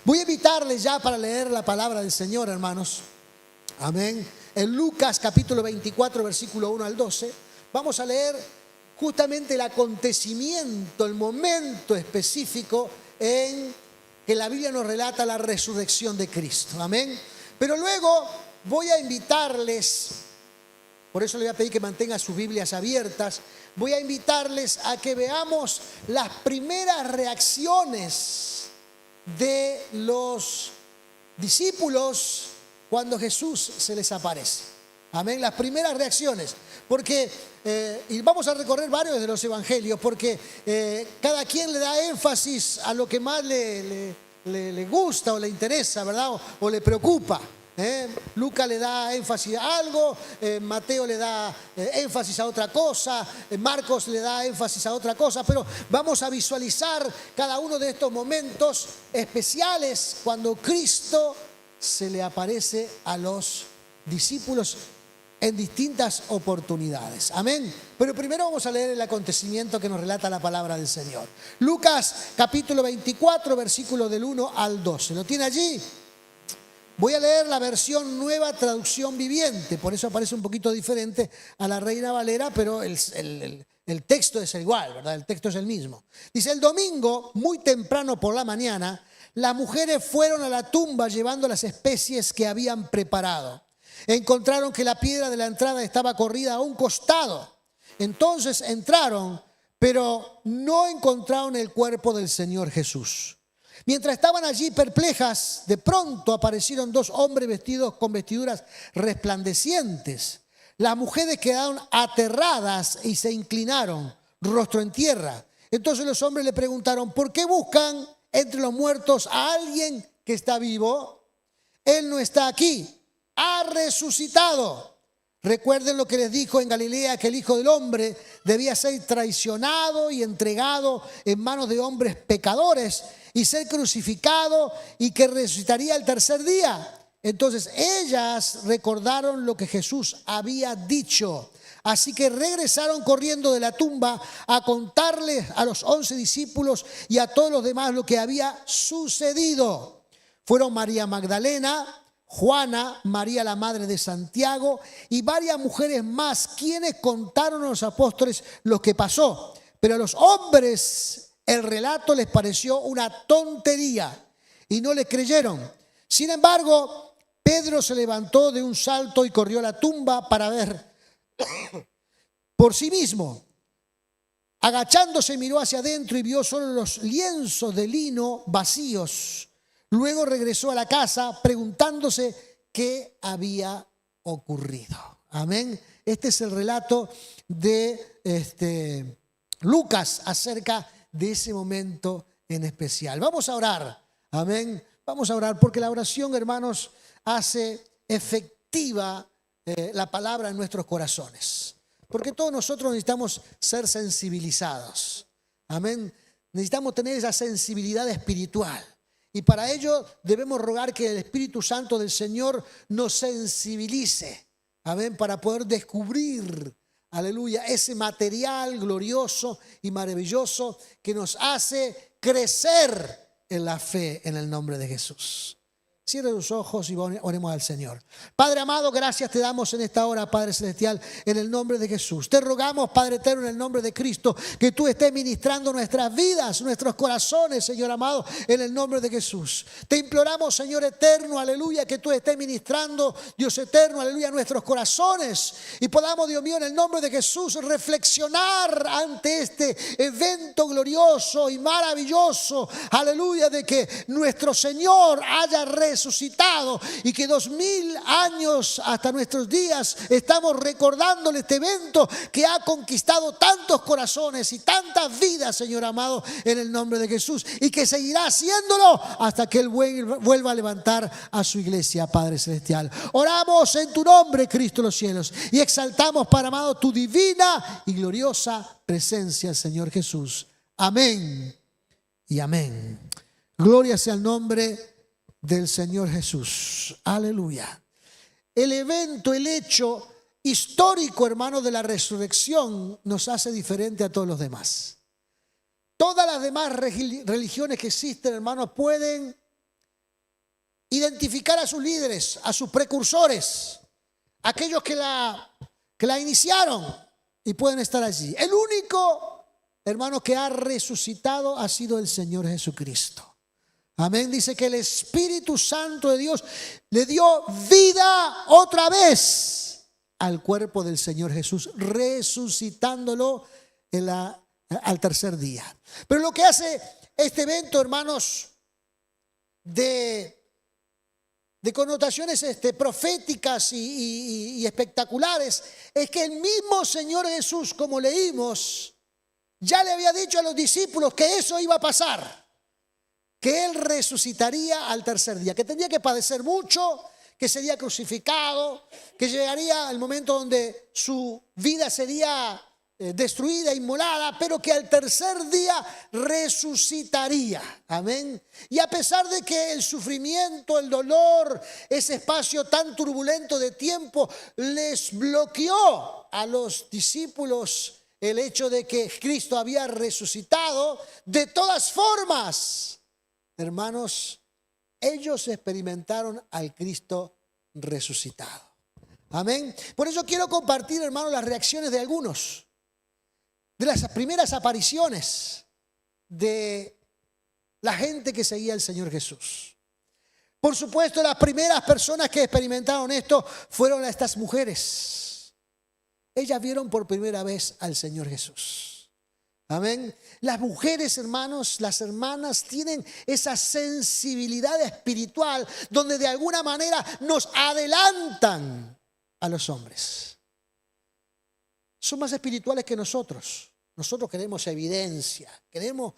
Voy a invitarles ya para leer la palabra del Señor, hermanos. Amén. En Lucas capítulo 24, versículo 1 al 12, vamos a leer justamente el acontecimiento, el momento específico en que la Biblia nos relata la resurrección de Cristo. Amén. Pero luego voy a invitarles, por eso le voy a pedir que mantengan sus Biblias abiertas, voy a invitarles a que veamos las primeras reacciones de los discípulos cuando Jesús se les aparece. Amén, las primeras reacciones. Porque, y vamos a recorrer varios de los evangelios, porque cada quien le da énfasis a lo que más le gusta o le interesa, ¿verdad? O le preocupa. Lucas le da énfasis a algo, Mateo le da énfasis a otra cosa, Marcos le da énfasis a otra cosa, pero vamos a visualizar cada uno de estos momentos especiales cuando Cristo se le aparece a los discípulos en distintas oportunidades. Amén. Pero primero vamos a leer el acontecimiento que nos relata la palabra del Señor. Lucas capítulo 24, versículo del 1 al 12. ¿Lo tiene allí? Voy a leer la versión Nueva Traducción Viviente, por eso aparece un poquito diferente a la Reina Valera, pero el texto es igual, ¿verdad? El texto es el mismo. Dice: el domingo, muy temprano por la mañana, las mujeres fueron a la tumba llevando las especies que habían preparado. Encontraron que la piedra de la entrada estaba corrida a un costado. Entonces entraron, pero no encontraron el cuerpo del Señor Jesús. Mientras estaban allí perplejas, de pronto aparecieron dos hombres vestidos con vestiduras resplandecientes. Las mujeres quedaron aterradas y se inclinaron, rostro en tierra. Entonces los hombres le preguntaron: ¿por qué buscan entre los muertos a alguien que está vivo? Él no está aquí, ha resucitado. Recuerden lo que les dijo en Galilea, que el Hijo del Hombre debía ser traicionado y entregado en manos de hombres pecadores y ser crucificado, y que resucitaría el tercer día. Entonces ellas recordaron lo que Jesús había dicho. Así que regresaron corriendo de la tumba a contarles a los 11 discípulos y a todos los demás lo que había sucedido. Fueron María Magdalena, Juana, María la madre de Santiago y varias mujeres más, quienes contaron a los apóstoles lo que pasó. Pero a los hombres el relato les pareció una tontería y no le creyeron. Sin embargo, Pedro se levantó de un salto y corrió a la tumba para ver por sí mismo. Agachándose, miró hacia adentro y vio solo los lienzos de lino vacíos. Luego regresó a la casa preguntándose qué había ocurrido. Amén. Este es el relato de Lucas acerca de ese momento en especial. Vamos a orar. Amén. Vamos a orar porque la oración, hermanos, hace efectiva la palabra en nuestros corazones. Porque todos nosotros necesitamos ser sensibilizados. Amén. Necesitamos tener esa sensibilidad espiritual. Y para ello debemos rogar que el Espíritu Santo del Señor nos sensibilice. Amén. Para poder descubrir, aleluya, ese material glorioso y maravilloso que nos hace crecer en la fe en el nombre de Jesús. Cierre tus ojos y oremos al Señor. Padre amado, gracias te damos en esta hora, Padre Celestial, en el nombre de Jesús. Te rogamos, Padre eterno, en el nombre de Cristo, que tú estés ministrando nuestras vidas, nuestros corazones, Señor amado, en el nombre de Jesús. Te imploramos, Señor eterno, aleluya, que tú estés ministrando, Dios eterno, aleluya, nuestros corazones. Y podamos, Dios mío, en el nombre de Jesús, reflexionar ante este evento glorioso y maravilloso, aleluya, de que nuestro Señor haya resucitado y que 2000 años hasta nuestros días estamos recordándole este evento que ha conquistado tantos corazones y tantas vidas, Señor amado, en el nombre de Jesús, y que seguirá haciéndolo hasta que Él vuelva a levantar a su iglesia, Padre Celestial. Oramos en tu nombre, Cristo de los cielos, y exaltamos, Padre amado, tu divina y gloriosa presencia, Señor Jesús. Amén y amén. Gloria sea el nombre del Señor Jesús. Aleluya. El evento, el hecho histórico, hermano, de la resurrección nos hace diferente a todos los demás. Todas las demás religiones que existen, hermanos, pueden identificar a sus líderes, a sus precursores, aquellos que la iniciaron y pueden estar allí. El único, hermano, que ha resucitado ha sido el Señor Jesucristo. Amén. Dice que el Espíritu Santo de Dios le dio vida otra vez al cuerpo del Señor Jesús, resucitándolo al tercer día. Pero lo que hace este evento, hermanos, de connotaciones proféticas y espectaculares, es que el mismo Señor Jesús, como leímos, ya le había dicho a los discípulos que eso iba a pasar, que Él resucitaría al tercer día, que tendría que padecer mucho, que sería crucificado, que llegaría el momento donde su vida sería destruida, inmolada, pero que al tercer día resucitaría. Amén. Y a pesar de que el sufrimiento, el dolor, ese espacio tan turbulento de tiempo les bloqueó a los discípulos el hecho de que Cristo había resucitado, de todas formas, hermanos, ellos experimentaron al Cristo resucitado. Amén. Por eso quiero compartir, hermanos, las reacciones de algunos de las primeras apariciones de la gente que seguía al Señor Jesús. Por supuesto, las primeras personas que experimentaron esto fueron estas mujeres. Ellas vieron por primera vez al Señor Jesús. Amén. Las mujeres, hermanos, las hermanas tienen esa sensibilidad espiritual donde de alguna manera nos adelantan a los hombres. Son más espirituales que nosotros. Nosotros queremos evidencia, queremos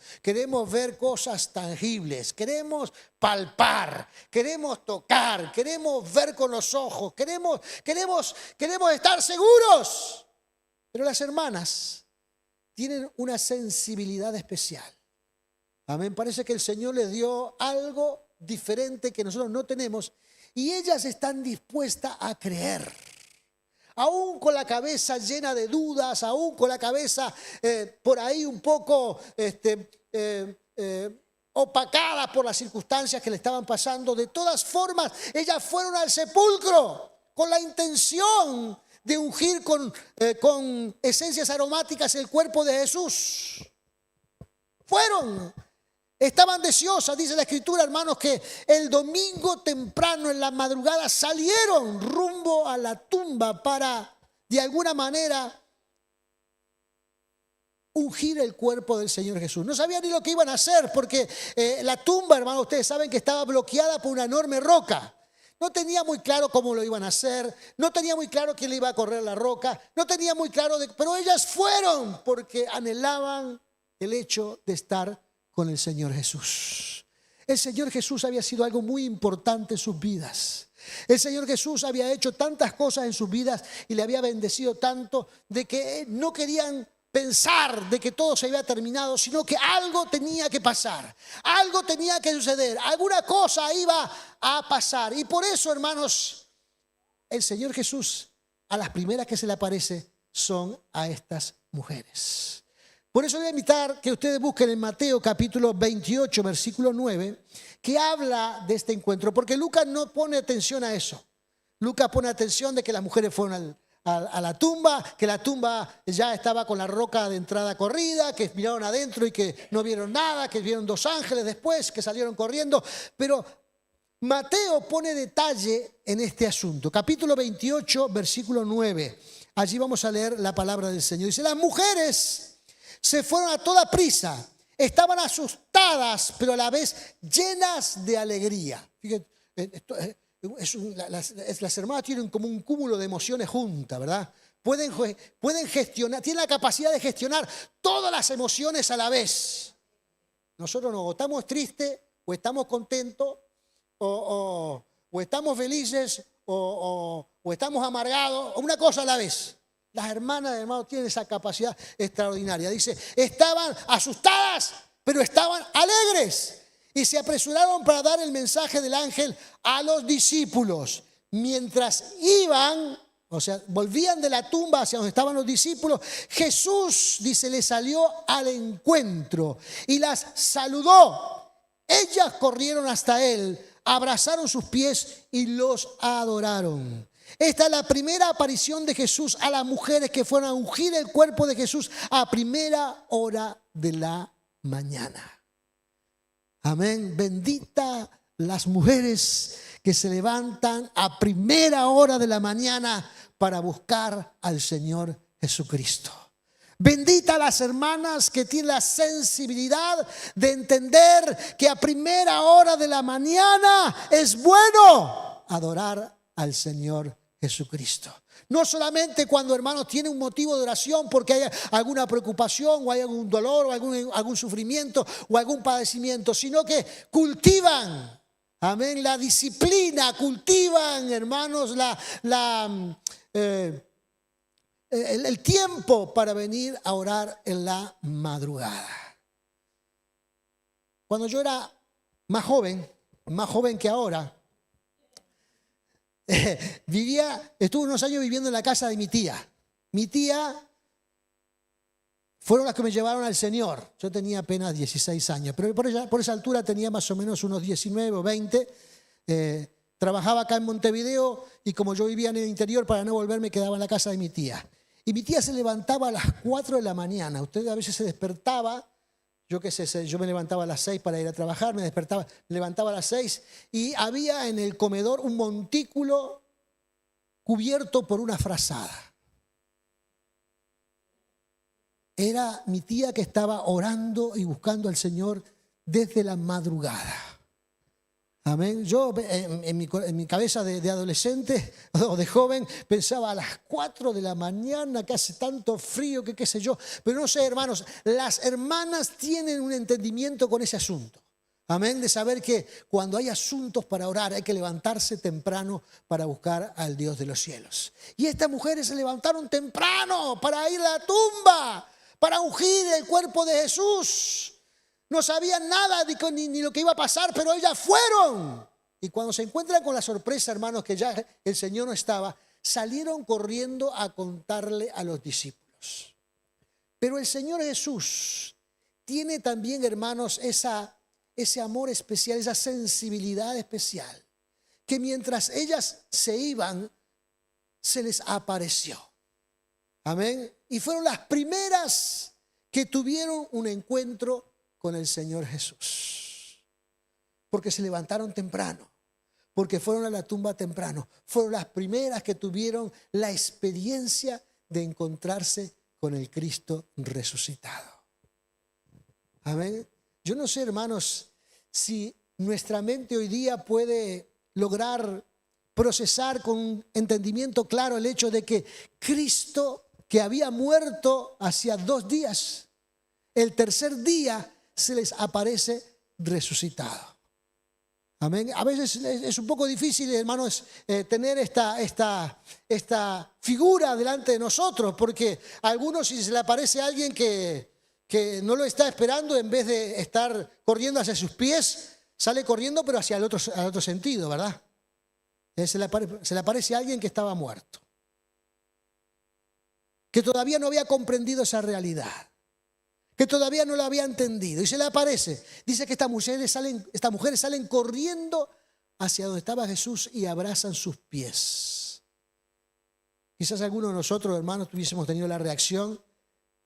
ver cosas tangibles, queremos palpar, queremos tocar, queremos ver con los ojos, queremos estar seguros. Pero las hermanas tienen una sensibilidad especial. Amén. Parece que el Señor les dio algo diferente que nosotros no tenemos y ellas están dispuestas a creer. Aún con la cabeza llena de dudas, aún con la cabeza por ahí un poco opacada por las circunstancias que le estaban pasando. De todas formas, ellas fueron al sepulcro con la intención de ungir con esencias aromáticas el cuerpo de Jesús. Estaban deseosas, dice la Escritura, hermanos, que el domingo temprano en la madrugada salieron rumbo a la tumba para, de alguna manera, ungir el cuerpo del Señor Jesús. No sabían ni lo que iban a hacer porque la tumba, hermanos, ustedes saben que estaba bloqueada por una enorme roca. No tenía muy claro cómo lo iban a hacer, no tenía muy claro quién le iba a correr la roca, no tenía muy claro, pero ellas fueron porque anhelaban el hecho de estar con el Señor Jesús. El Señor Jesús había sido algo muy importante en sus vidas. El Señor Jesús había hecho tantas cosas en sus vidas y le había bendecido tanto de que no querían pensar de que todo se había terminado, sino que algo tenía que pasar, algo tenía que suceder, alguna cosa iba a pasar. Y por eso, hermanos, el Señor Jesús a las primeras que se le aparece son a estas mujeres. Por eso voy a invitar que ustedes busquen en Mateo capítulo 28, versículo 9, que habla de este encuentro, porque Lucas no pone atención a eso. Lucas pone atención de que las mujeres fueron a la tumba, que la tumba ya estaba con la roca de entrada corrida, que miraron adentro y que no vieron nada, que vieron dos ángeles después que salieron corriendo. Pero Mateo pone detalle en este asunto. Capítulo 28, versículo 9. Allí vamos a leer la palabra del Señor. Dice: las mujeres se fueron a toda prisa, estaban asustadas, pero a la vez llenas de alegría. Fíjate, las hermanas tienen como un cúmulo de emociones juntas, ¿verdad? Pueden gestionar, tienen la capacidad de gestionar todas las emociones a la vez. Nosotros no, o estamos tristes, o estamos contentos, o estamos felices, o estamos amargados, o una cosa a la vez. Las hermanas, hermanos, tienen esa capacidad extraordinaria. Dice, estaban asustadas, pero estaban alegres. Y se apresuraron para dar el mensaje del ángel a los discípulos. Mientras iban, o sea, volvían de la tumba hacia donde estaban los discípulos, Jesús, dice, les salió al encuentro y las saludó. Ellas corrieron hasta él, abrazaron sus pies y los adoraron. Esta es la primera aparición de Jesús a las mujeres que fueron a ungir el cuerpo de Jesús a primera hora de la mañana. Amén. Bendita las mujeres que se levantan a primera hora de la mañana para buscar al Señor Jesucristo. Bendita las hermanas que tienen la sensibilidad de entender que a primera hora de la mañana es bueno adorar al Señor Jesucristo. No solamente cuando, hermanos, tiene un motivo de oración porque hay alguna preocupación o hay algún dolor o algún sufrimiento o algún padecimiento, sino que cultivan, amén, la disciplina, cultivan, hermanos, el tiempo para venir a orar en la madrugada. Cuando yo era más joven que ahora, estuve unos años viviendo en la casa de mi tía. Mi tía fueron las que me llevaron al Señor. Yo tenía apenas 16 años, pero por esa altura tenía más o menos unos 19 o 20. Trabajaba acá en Montevideo y como yo vivía en el interior, para no volverme quedaba en la casa de mi tía. Y mi tía se levantaba a las 4 de la mañana. Usted a veces se despertaba. Yo qué sé, yo me levantaba a las 6 para ir a trabajar, me levantaba a las 6 y había en el comedor un montículo cubierto por una frazada. Era mi tía que estaba orando y buscando al Señor desde la madrugada. Amén. Yo en mi cabeza de adolescente o de joven pensaba a las 4 de la mañana que hace tanto frío que qué sé yo. Pero no sé, hermanos, las hermanas tienen un entendimiento con ese asunto. Amén. De saber que cuando hay asuntos para orar hay que levantarse temprano para buscar al Dios de los cielos. Y estas mujeres se levantaron temprano para ir a la tumba, para ungir el cuerpo de Jesús. No sabían nada ni lo que iba a pasar, pero ellas fueron. Y cuando se encuentran con la sorpresa, hermanos, que ya el Señor no estaba, salieron corriendo a contarle a los discípulos. Pero el Señor Jesús tiene también, hermanos, ese amor especial, esa sensibilidad especial, que mientras ellas se iban, se les apareció. Amén. Y fueron las primeras que tuvieron un encuentro con el Señor Jesús, porque se levantaron temprano, porque fueron a la tumba temprano, fueron las primeras que tuvieron la experiencia de encontrarse con el Cristo resucitado. Amén. Yo no sé, hermanos, si nuestra mente hoy día puede lograr procesar con un entendimiento claro el hecho de que Cristo, que había muerto hacía 2 días, el tercer día se les aparece resucitado. Amén. A veces es un poco difícil, hermanos, tener esta figura delante de nosotros, porque a algunos, si se le aparece a alguien que no lo está esperando, en vez de estar corriendo hacia sus pies, sale corriendo pero hacia al otro sentido, ¿verdad? Se le aparece a alguien que estaba muerto, que todavía no había comprendido esa realidad, que todavía no la había entendido, y se le aparece. Dice que estas mujeres salen corriendo hacia donde estaba Jesús y abrazan sus pies. Quizás algunos de nosotros, hermanos, tuviésemos tenido la reacción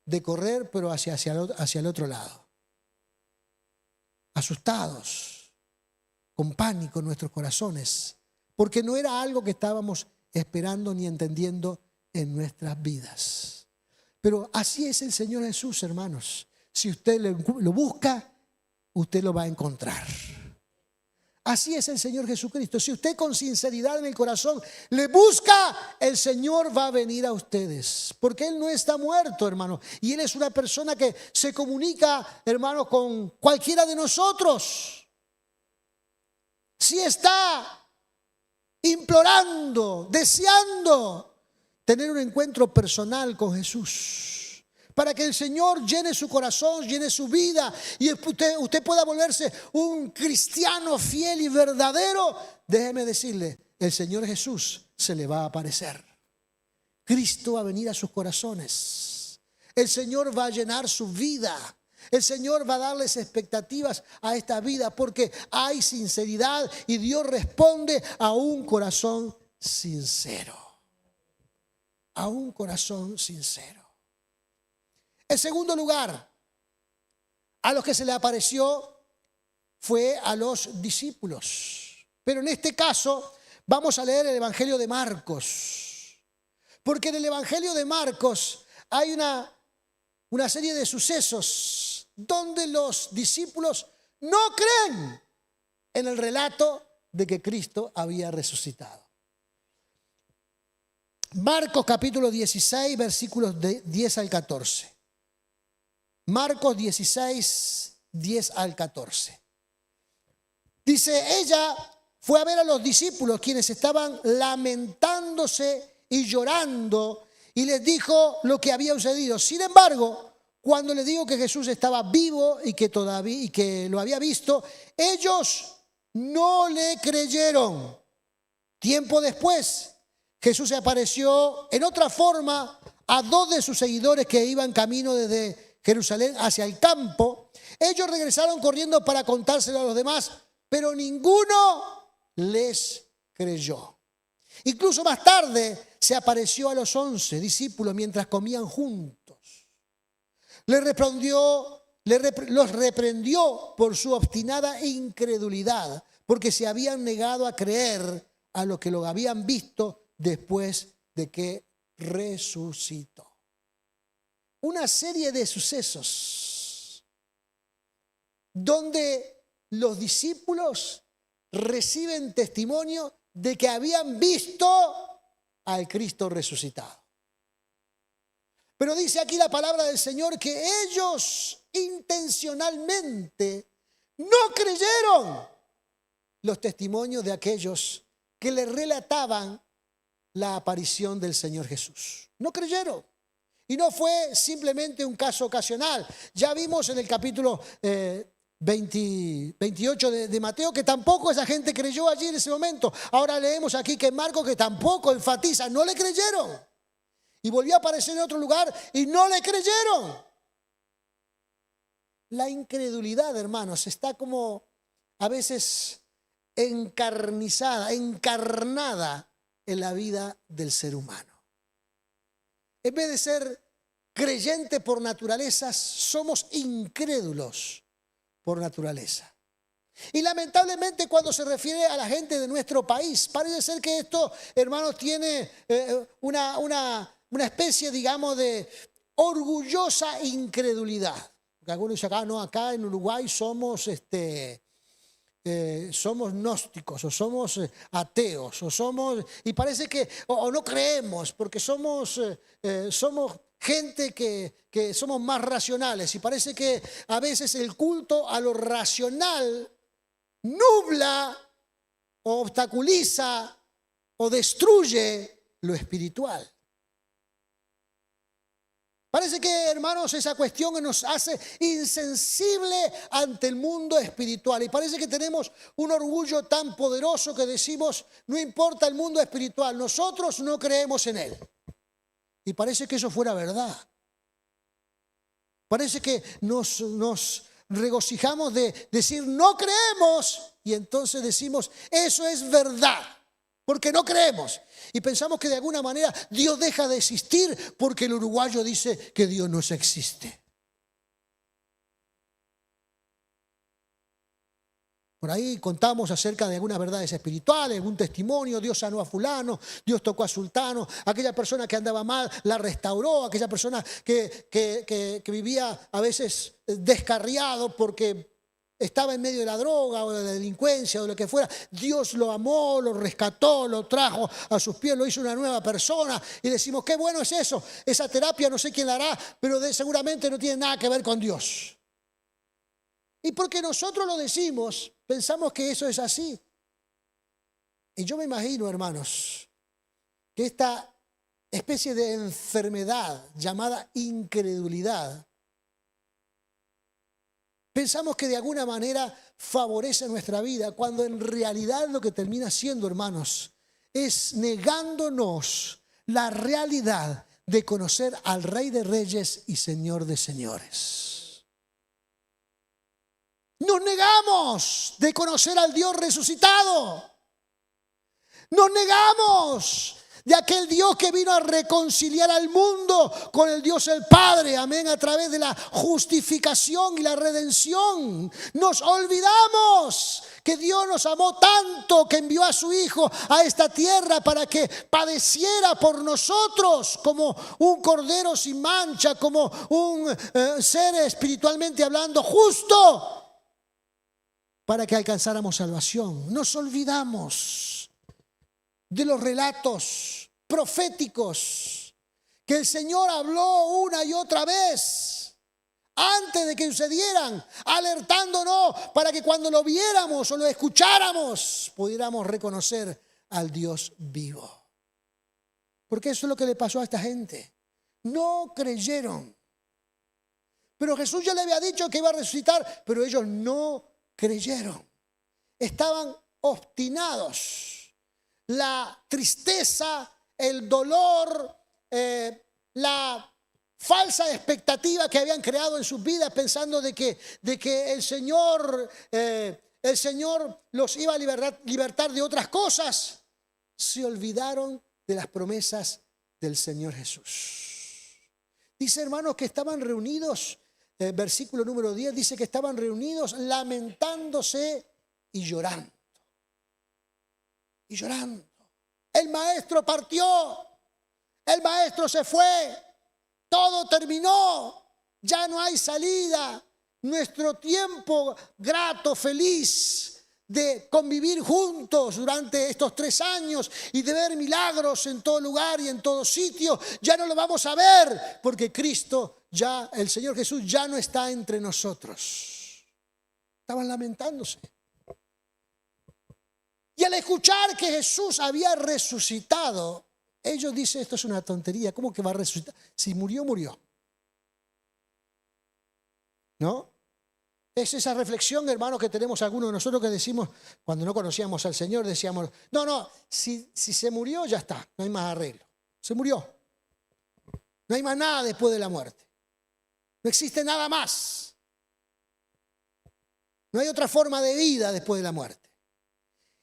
de correr, pero hacia el otro lado, asustados, con pánico en nuestros corazones, porque no era algo que estábamos esperando ni entendiendo en nuestras vidas. Pero así es el Señor Jesús, hermanos. Si usted lo busca, usted lo va a encontrar. Así es el Señor Jesucristo. Si usted con sinceridad en el corazón le busca, el Señor va a venir a ustedes. Porque Él no está muerto, hermano. Y Él es una persona que se comunica, hermano, con cualquiera de nosotros. Si está implorando, deseando tener un encuentro personal con Jesús, para que el Señor llene su corazón, llene su vida y usted pueda volverse un cristiano fiel y verdadero, déjeme decirle, el Señor Jesús se le va a aparecer. Cristo va a venir a sus corazones. El Señor va a llenar su vida. El Señor va a darles expectativas a esta vida porque hay sinceridad y Dios responde a un corazón sincero. A un corazón sincero. En segundo lugar, a los que se le apareció fue a los discípulos. Pero en este caso vamos a leer el Evangelio de Marcos. Porque en el Evangelio de Marcos hay una serie de sucesos donde los discípulos no creen en el relato de que Cristo había resucitado. Marcos capítulo 16, versículos de 10 al 14. Marcos 16, 10 al 14. Dice, ella fue a ver a los discípulos quienes estaban lamentándose y llorando y les dijo lo que había sucedido. Sin embargo, cuando les digo que Jesús estaba vivo y que lo había visto, ellos no le creyeron. Tiempo después, Jesús se apareció en otra forma a dos de sus seguidores que iban camino desde Jerusalén hacia el campo. Ellos regresaron corriendo para contárselo a los demás, pero ninguno les creyó. Incluso más tarde se apareció a los 11 discípulos mientras comían juntos. Los reprendió por su obstinada incredulidad, porque se habían negado a creer a lo que lo habían visto después de que resucitó. Una serie de sucesos donde los discípulos reciben testimonio de que habían visto al Cristo resucitado. Pero dice aquí la palabra del Señor que ellos intencionalmente no creyeron los testimonios de aquellos que le relataban la aparición del Señor Jesús. No creyeron. Y no fue simplemente un caso ocasional. Ya vimos en el capítulo 28 de Mateo que tampoco esa gente creyó allí en ese momento. Ahora leemos aquí que Marcos que tampoco enfatiza, no le creyeron. Y volvió a aparecer en otro lugar y no le creyeron. La incredulidad, hermanos, está como a veces encarnada en la vida del ser humano. En vez de ser creyente por naturaleza, somos incrédulos por naturaleza. Y lamentablemente cuando se refiere a la gente de nuestro país, parece ser que esto, hermanos, tiene una especie, digamos, de orgullosa incredulidad. Porque algunos dicen acá, no, acá en Uruguay somos gnósticos o somos ateos o somos, y parece que o no creemos porque somos gente que somos más racionales, y parece que a veces el culto a lo racional nubla o obstaculiza o destruye lo espiritual. Parece que, hermanos, esa cuestión nos hace insensible ante el mundo espiritual. Y parece que tenemos un orgullo tan poderoso que decimos, no importa el mundo espiritual, nosotros no creemos en él. Y parece que eso fuera verdad. Parece que nos regocijamos de decir, no creemos, y entonces decimos, eso es verdad. Porque no creemos. Y pensamos que de alguna manera Dios deja de existir porque el uruguayo dice que Dios no existe. Por ahí contamos acerca de algunas verdades espirituales, algún testimonio, Dios sanó a fulano, Dios tocó a sultano, aquella persona que andaba mal la restauró, aquella persona que vivía a veces descarriado porque estaba en medio de la droga o de la delincuencia o de lo que fuera, Dios lo amó, lo rescató, lo trajo a sus pies, lo hizo una nueva persona y decimos, qué bueno es eso, esa terapia no sé quién la hará, pero seguramente no tiene nada que ver con Dios. Y porque nosotros lo decimos, pensamos que eso es así. Y yo me imagino, hermanos, que esta especie de enfermedad llamada incredulidad, pensamos que de alguna manera favorece nuestra vida, cuando en realidad lo que termina siendo, hermanos, es negándonos la realidad de conocer al Rey de Reyes y Señor de Señores. Nos negamos de conocer al Dios resucitado. Nos negamos de aquel Dios que vino a reconciliar al mundo con el Dios el Padre, amén, a través de la justificación y la redención. Nos olvidamos que Dios nos amó tanto que envió a su Hijo a esta tierra para que padeciera por nosotros como un cordero sin mancha, como un ser espiritualmente hablando justo, para que alcanzáramos salvación. Nos olvidamos de los relatos proféticos que el Señor habló una y otra vez antes de que sucedieran, alertándonos para que cuando lo viéramos o lo escucháramos pudiéramos reconocer al Dios vivo. Porque eso es lo que le pasó a esta gente. No creyeron. Pero Jesús ya le había dicho que iba a resucitar, pero ellos no creyeron. Estaban obstinados. La tristeza, el dolor, la falsa expectativa que habían creado en sus vidas pensando de que el Señor los iba a libertar de otras cosas, se olvidaron de las promesas del Señor Jesús. Dice, hermanos, que estaban reunidos, versículo número 10, dice que estaban reunidos lamentándose y llorando. Y llorando. El maestro partió, el maestro se fue, todo terminó, ya no hay salida. Nuestro tiempo grato, feliz de convivir juntos durante estos 3 años y de ver milagros en todo lugar y en todo sitio, ya no lo vamos a ver porque Cristo, ya el Señor Jesús ya no está entre nosotros. Estaban lamentándose. Y al escuchar que Jesús había resucitado, ellos dicen, esto es una tontería, ¿cómo que va a resucitar? Si murió, murió. ¿No? Es esa reflexión, hermano, que tenemos algunos de nosotros que decimos, cuando no conocíamos al Señor, decíamos, no, si se murió, ya está, no hay más arreglo. Se murió. No hay más nada después de la muerte. No existe nada más. No hay otra forma de vida después de la muerte.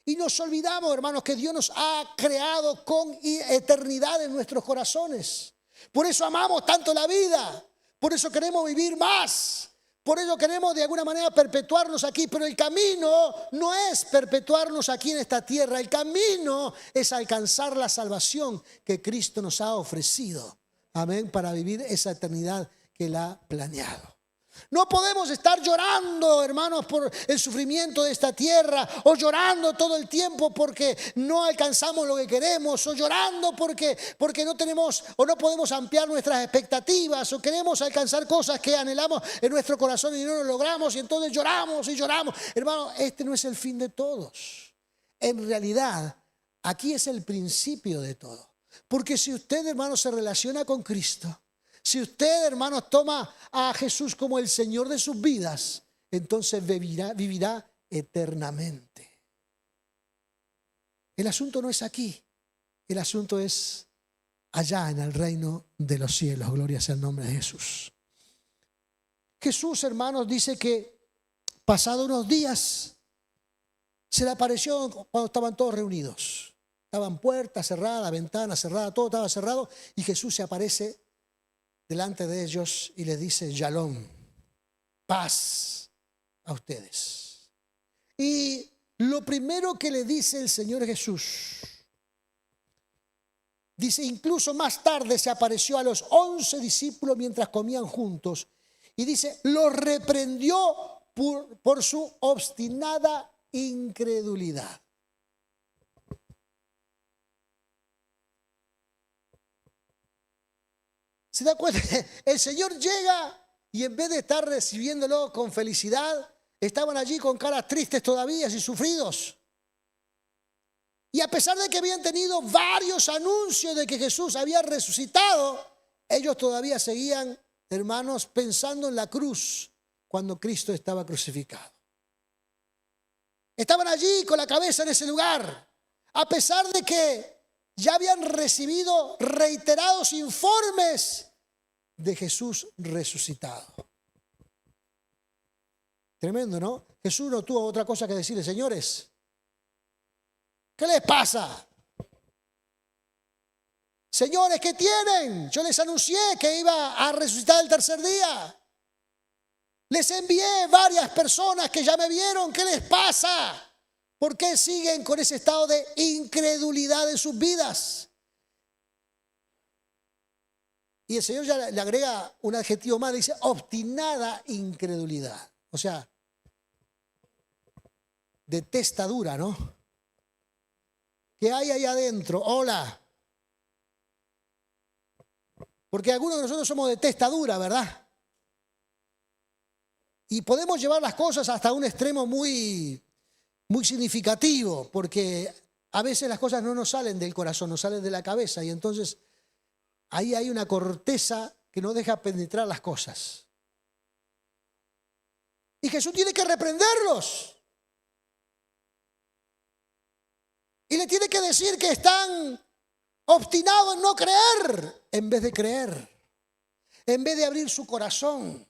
Y nos olvidamos, hermanos, que Dios nos ha creado con eternidad en nuestros corazones. Por eso amamos tanto la vida. Por eso queremos vivir más. Por eso queremos de alguna manera perpetuarnos aquí. Pero el camino no es perpetuarnos aquí en esta tierra. El camino es alcanzar la salvación que Cristo nos ha ofrecido. Amén. Para vivir esa eternidad que Él ha planeado. No podemos estar llorando, hermanos, por el sufrimiento de esta tierra, o llorando todo el tiempo porque no alcanzamos lo que queremos, o llorando porque no tenemos o no podemos ampliar nuestras expectativas, o queremos alcanzar cosas que anhelamos en nuestro corazón y no lo logramos, y entonces lloramos y lloramos. Hermano, este no es el fin de todos. En realidad, aquí es el principio de todo. Porque si usted, hermano, se relaciona con Cristo, si usted, hermanos, toma a Jesús como el Señor de sus vidas, entonces vivirá eternamente. El asunto no es aquí, el asunto es allá en el reino de los cielos. Gloria sea el nombre de Jesús. Jesús, hermanos, dice que pasados unos días se le apareció cuando estaban todos reunidos. Estaban puertas cerradas, ventanas cerradas, todo estaba cerrado, y Jesús se aparece delante de ellos y les dice, Shalom, paz a ustedes. Y lo primero que le dice el Señor Jesús, dice, incluso más tarde se apareció a los 11 discípulos mientras comían juntos, y dice, los reprendió por su obstinada incredulidad. ¿Se da cuenta? El Señor llega y en vez de estar recibiéndolo con felicidad, estaban allí con caras tristes todavía y sufridos. Y a pesar de que habían tenido varios anuncios de que Jesús había resucitado, ellos todavía seguían, hermanos, pensando en la cruz cuando Cristo estaba crucificado. Estaban allí con la cabeza en ese lugar, a pesar de que ya habían recibido reiterados informes de Jesús resucitado. Tremendo, ¿no? Jesús no tuvo otra cosa que decirle, señores, ¿qué les pasa? Señores, ¿qué tienen? Yo les anuncié que iba a resucitar el tercer día. Les envié varias personas que ya me vieron. ¿Qué les pasa? ¿Por qué siguen con ese estado de incredulidad en sus vidas? Y el Señor ya le agrega un adjetivo más, dice obstinada incredulidad. O sea, de testa dura, ¿no? ¿Qué hay ahí adentro? Hola. Porque algunos de nosotros somos de testa dura, ¿verdad? Y podemos llevar las cosas hasta un extremo muy significativo, porque a veces las cosas no nos salen del corazón, nos salen de la cabeza, y entonces ahí hay una corteza que no deja penetrar las cosas. Y Jesús tiene que reprenderlos. Y le tiene que decir que están obstinados en no creer, en vez de creer, en vez de abrir su corazón,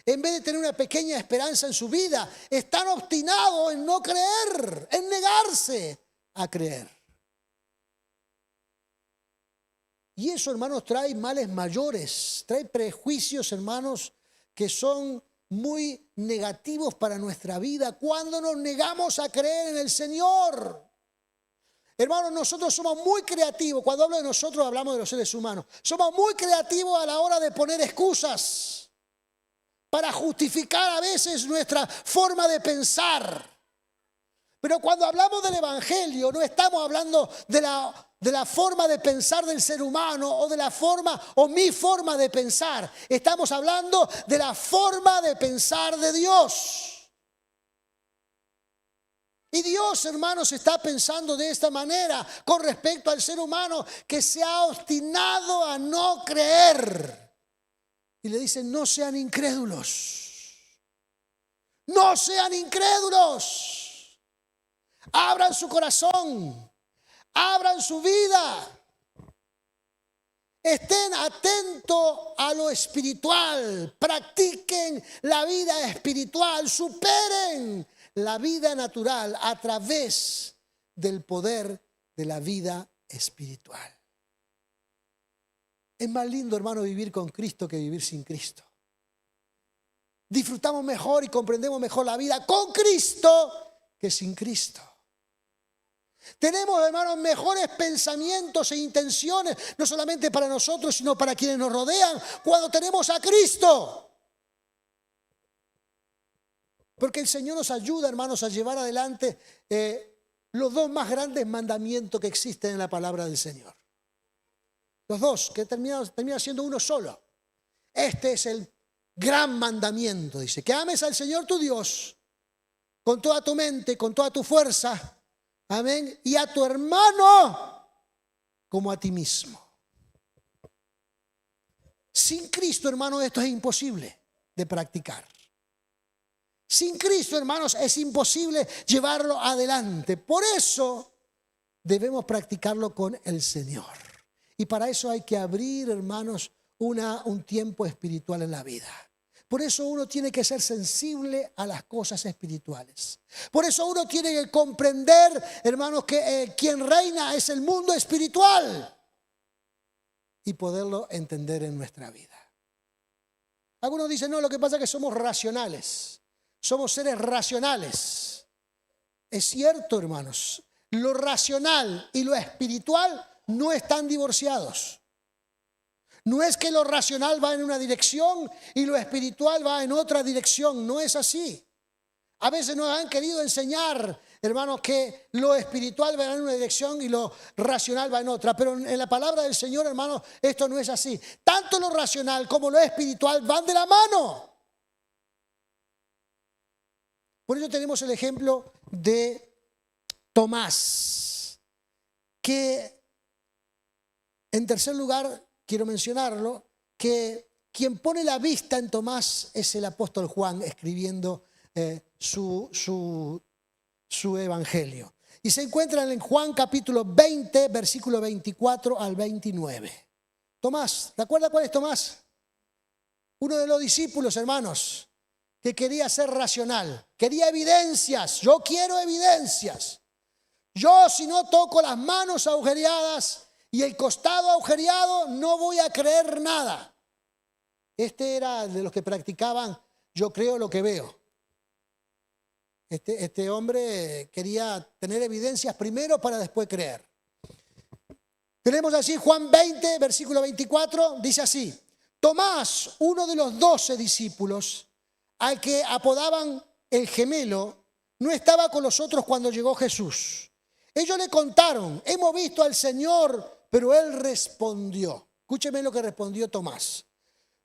en vez de tener una pequeña esperanza en su vida, están obstinados en no creer, en negarse a creer. Y eso, hermanos, trae males mayores, trae prejuicios, hermanos, que son muy negativos para nuestra vida cuando nos negamos a creer en el Señor. Hermanos, nosotros somos muy creativos. Cuando hablo de nosotros, hablamos de los seres humanos. Somos muy creativos a la hora de poner excusas para justificar a veces nuestra forma de pensar. Pero cuando hablamos del Evangelio, no estamos hablando de la forma de pensar del ser humano o de la forma o mi forma de pensar. Estamos hablando de la forma de pensar de Dios. Y Dios, hermanos, está pensando de esta manera con respecto al ser humano que se ha obstinado a no creer. Y le dicen, no sean incrédulos. No sean incrédulos. Abran su corazón. Abran su vida. Estén atentos a lo espiritual. Practiquen la vida espiritual. Superen la vida natural a través del poder de la vida espiritual. Es más lindo, hermano, vivir con Cristo que vivir sin Cristo. Disfrutamos mejor y comprendemos mejor la vida con Cristo que sin Cristo. Tenemos, hermanos, mejores pensamientos e intenciones, no solamente para nosotros, sino para quienes nos rodean, cuando tenemos a Cristo. Porque el Señor nos ayuda, hermanos, a llevar adelante los dos más grandes mandamientos que existen en la palabra del Señor. Los dos, que termina siendo uno solo. Este es el gran mandamiento, dice, que ames al Señor tu Dios con toda tu mente, con toda tu fuerza, amén, y a tu hermano como a ti mismo. Sin Cristo, hermano, esto es imposible de practicar. Sin Cristo, hermanos, es imposible llevarlo adelante. Por eso debemos practicarlo con el Señor. Y para eso hay que abrir, hermanos, un tiempo espiritual en la vida. Por eso uno tiene que ser sensible a las cosas espirituales. Por eso uno tiene que comprender, hermanos, que quien reina es el mundo espiritual. Y poderlo entender en nuestra vida. Algunos dicen, no, lo que pasa es que somos racionales. Somos seres racionales. Es cierto, hermanos. Lo racional y lo espiritual no están divorciados. No es que lo racional va en una dirección y lo espiritual va en otra dirección. No es así. A veces nos han querido enseñar, hermanos, que lo espiritual va en una dirección y lo racional va en otra. Pero en la palabra del Señor, hermanos, esto no es así. Tanto lo racional como lo espiritual van de la mano. Por eso tenemos el ejemplo de Tomás, que en tercer lugar, quiero mencionarlo, que quien pone la vista en Tomás es el apóstol Juan escribiendo su evangelio. Y se encuentran en Juan capítulo 20, versículo 24 al 29. Tomás, ¿te acuerdas cuál es Tomás? Uno de los discípulos, hermanos, que quería ser racional. Quería evidencias. Yo quiero evidencias. Yo, si no toco las manos agujereadas y el costado agujereado, no voy a creer nada. Este era de los que practicaban yo creo lo que veo. Este hombre quería tener evidencias primero para después creer. Tenemos así Juan 20, versículo 24, dice así: Tomás, uno de los 12 discípulos, al que apodaban el gemelo, no estaba con los otros cuando llegó Jesús. Ellos le contaron: hemos visto al Señor, pero él respondió. Escúcheme lo que respondió Tomás: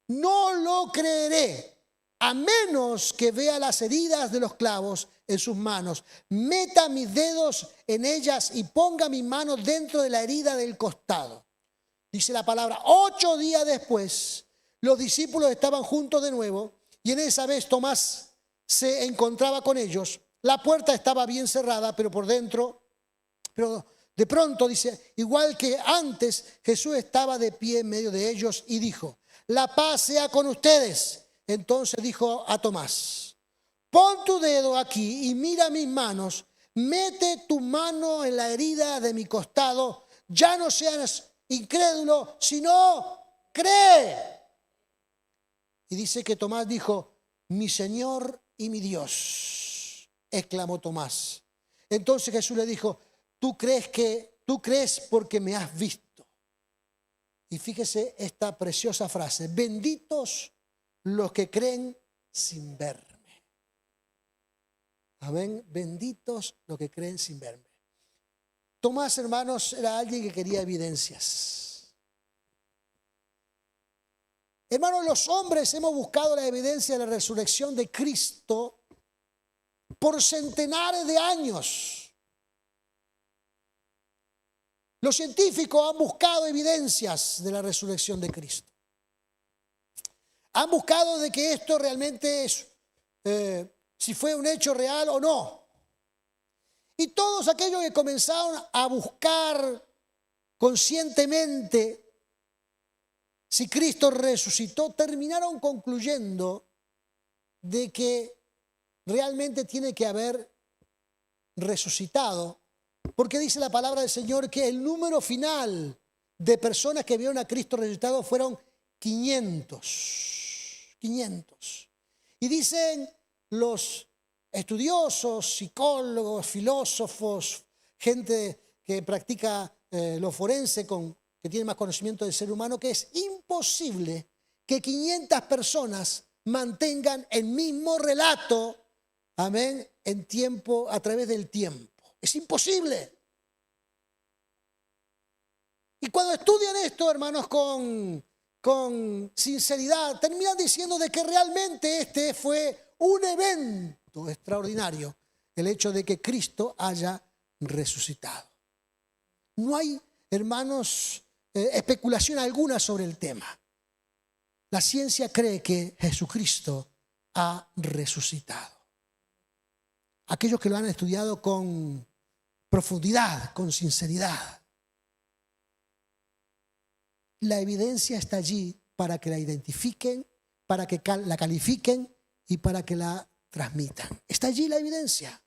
no lo creeré a menos que vea las heridas de los clavos en sus manos, meta mis dedos en ellas y ponga mi mano dentro de la herida del costado. Dice la palabra, 8 días después, los discípulos estaban juntos de nuevo y en esa vez Tomás se encontraba con ellos. La puerta estaba bien cerrada, pero por dentro, pero de pronto, dice, igual que antes, Jesús estaba de pie en medio de ellos y dijo: la paz sea con ustedes. Entonces dijo a Tomás: pon tu dedo aquí y mira mis manos, mete tu mano en la herida de mi costado, ya no seas incrédulo, sino cree. Y dice que Tomás dijo: mi Señor y mi Dios, exclamó Tomás. Entonces Jesús le dijo: tú crees porque me has visto. Y fíjese esta preciosa frase: benditos los que creen sin verme. Amén. Benditos los que creen sin verme. Tomás, hermanos, era alguien que quería evidencias. Hermanos, los hombres hemos buscado la evidencia de la resurrección de Cristo por centenares de años. Los científicos han buscado evidencias de la resurrección de Cristo. Han buscado de que esto realmente es, si fue un hecho real o no. Y todos aquellos que comenzaron a buscar conscientemente si Cristo resucitó, terminaron concluyendo de que realmente tiene que haber resucitado. Porque dice la palabra del Señor que el número final de personas que vieron a Cristo resucitado fueron 500. Y dicen los estudiosos, psicólogos, filósofos, gente que practica lo forense, que tiene más conocimiento del ser humano, que es imposible que 500 personas mantengan el mismo relato, amén, en tiempo, a través del tiempo. Es imposible. Y cuando estudian esto, hermanos, con sinceridad, terminan diciendo de que realmente este fue un evento extraordinario, el hecho de que Cristo haya resucitado. No hay, hermanos, especulación alguna sobre el tema. La ciencia cree que Jesucristo ha resucitado. Aquellos que lo han estudiado con profundidad, con sinceridad, la evidencia está allí para que la identifiquen, para que la califiquen y para que la transmitan. Está allí la evidencia.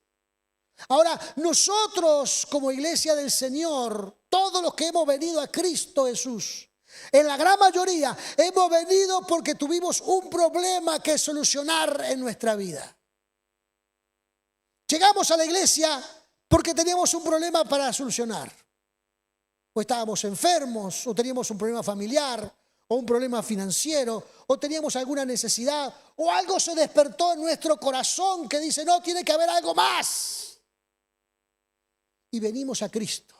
Ahora, nosotros como iglesia del Señor, todos los que hemos venido a Cristo Jesús, en la gran mayoría hemos venido porque tuvimos un problema que solucionar en nuestra vida. Llegamos a la iglesia porque teníamos un problema para solucionar. O estábamos enfermos, o teníamos un problema familiar, o un problema financiero, o teníamos alguna necesidad, o algo se despertó en nuestro corazón que dice: no, tiene que haber algo más. Y venimos a Cristo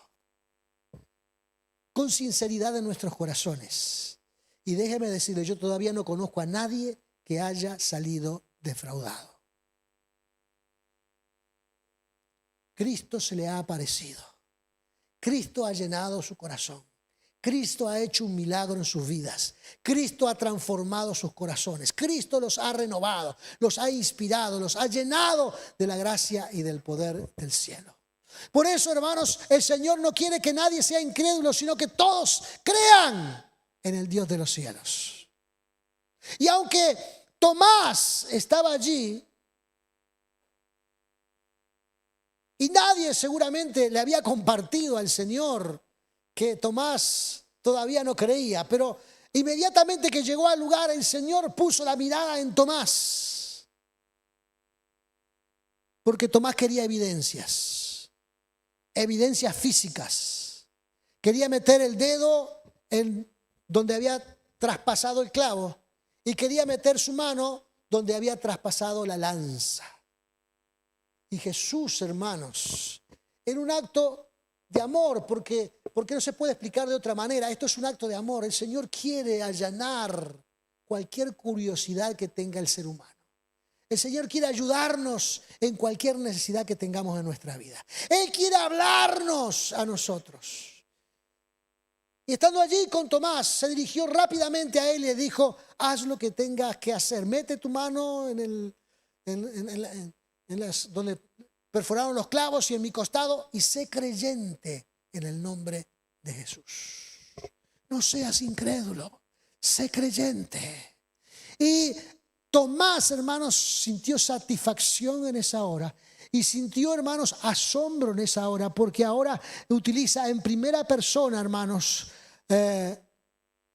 con sinceridad en nuestros corazones. Y déjeme decirle, yo todavía no conozco a nadie que haya salido defraudado. Cristo se le ha aparecido. Cristo ha llenado su corazón. Cristo ha hecho un milagro en sus vidas. Cristo ha transformado sus corazones. Cristo los ha renovado, los ha inspirado, los ha llenado de la gracia y del poder del cielo. Por eso, hermanos, el Señor no quiere que nadie sea incrédulo, sino que todos crean en el Dios de los cielos. Y aunque Tomás estaba allí y nadie seguramente le había compartido al Señor que Tomás todavía no creía, pero inmediatamente que llegó al lugar, el Señor puso la mirada en Tomás, porque Tomás quería evidencias físicas. Quería meter el dedo en donde había traspasado el clavo y quería meter su mano donde había traspasado la lanza. Y Jesús, hermanos, en un acto de amor, porque no se puede explicar de otra manera, esto es un acto de amor. El Señor quiere allanar cualquier curiosidad que tenga el ser humano. El Señor quiere ayudarnos en cualquier necesidad que tengamos en nuestra vida. Él quiere hablarnos a nosotros. Y estando allí con Tomás, se dirigió rápidamente a él y le dijo: haz lo que tengas que hacer. Mete tu mano donde perforaron los clavos y en mi costado, y sé creyente en el nombre de Jesús. No seas incrédulo, sé creyente. Y Tomás, hermanos, sintió satisfacción en esa hora. Y sintió, hermanos, asombro en esa hora, porque ahora utiliza en primera persona, hermanos,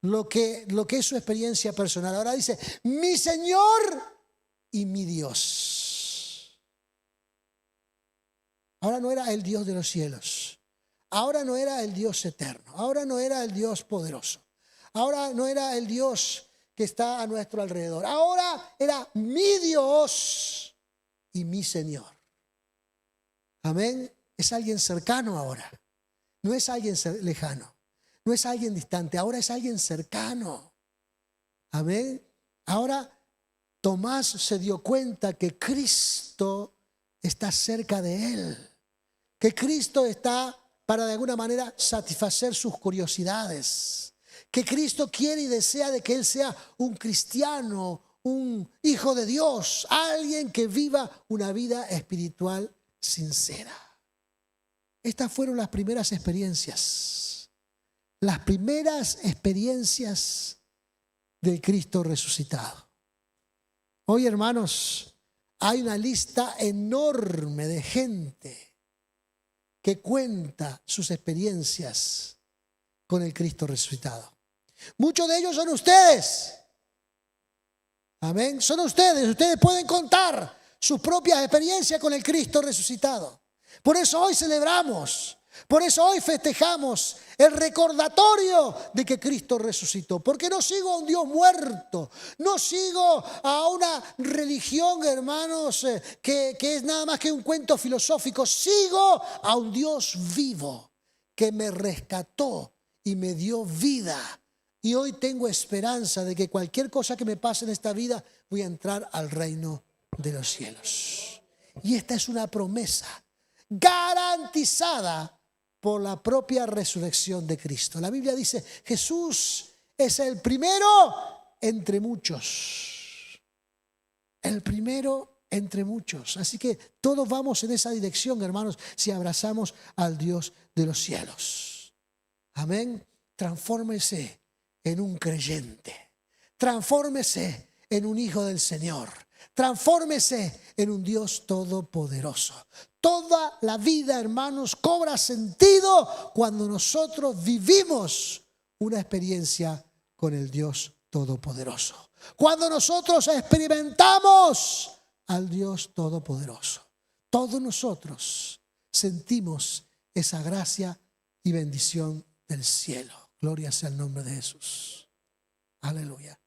lo que es su experiencia personal. Ahora dice: mi Señor y mi Dios. Ahora no era el Dios de los cielos. Ahora no era el Dios eterno. Ahora no era el Dios poderoso. Ahora no era el Dios que está a nuestro alrededor. Ahora era mi Dios y mi Señor. Amén. Es alguien cercano ahora. No es alguien lejano. No es alguien distante. Ahora es alguien cercano. Amén. Ahora Tomás se dio cuenta que Cristo está cerca de él. Que Cristo está para de alguna manera satisfacer sus curiosidades. Que Cristo quiere y desea de que él sea un cristiano, un hijo de Dios, alguien que viva una vida espiritual sincera. Estas fueron las primeras experiencias. Las primeras experiencias del Cristo resucitado. Hoy, hermanos, hay una lista enorme de gente que cuenta sus experiencias con el Cristo resucitado. Muchos de ellos son ustedes. Amén. Son ustedes. Ustedes pueden contar sus propias experiencias con el Cristo resucitado. Por eso hoy celebramos. Por eso hoy festejamos el recordatorio de que Cristo resucitó. Porque no sigo a un Dios muerto. No sigo a una religión, hermanos, que es nada más que un cuento filosófico. Sigo a un Dios vivo que me rescató y me dio vida. Y hoy tengo esperanza de que cualquier cosa que me pase en esta vida, voy a entrar al reino de los cielos. Y esta es una promesa garantizada por la propia resurrección de Cristo. La Biblia dice: Jesús es el primero entre muchos. El primero entre muchos. Así que todos vamos en esa dirección, hermanos, si abrazamos al Dios de los cielos. Amén. Transfórmese en un creyente. Transfórmese en un hijo del Señor. Transfórmese en un Dios todopoderoso. Toda la vida, hermanos, cobra sentido cuando nosotros vivimos una experiencia con el Dios todopoderoso. Cuando nosotros experimentamos al Dios todopoderoso. Todos nosotros sentimos esa gracia y bendición del cielo. Gloria sea el nombre de Jesús. Aleluya.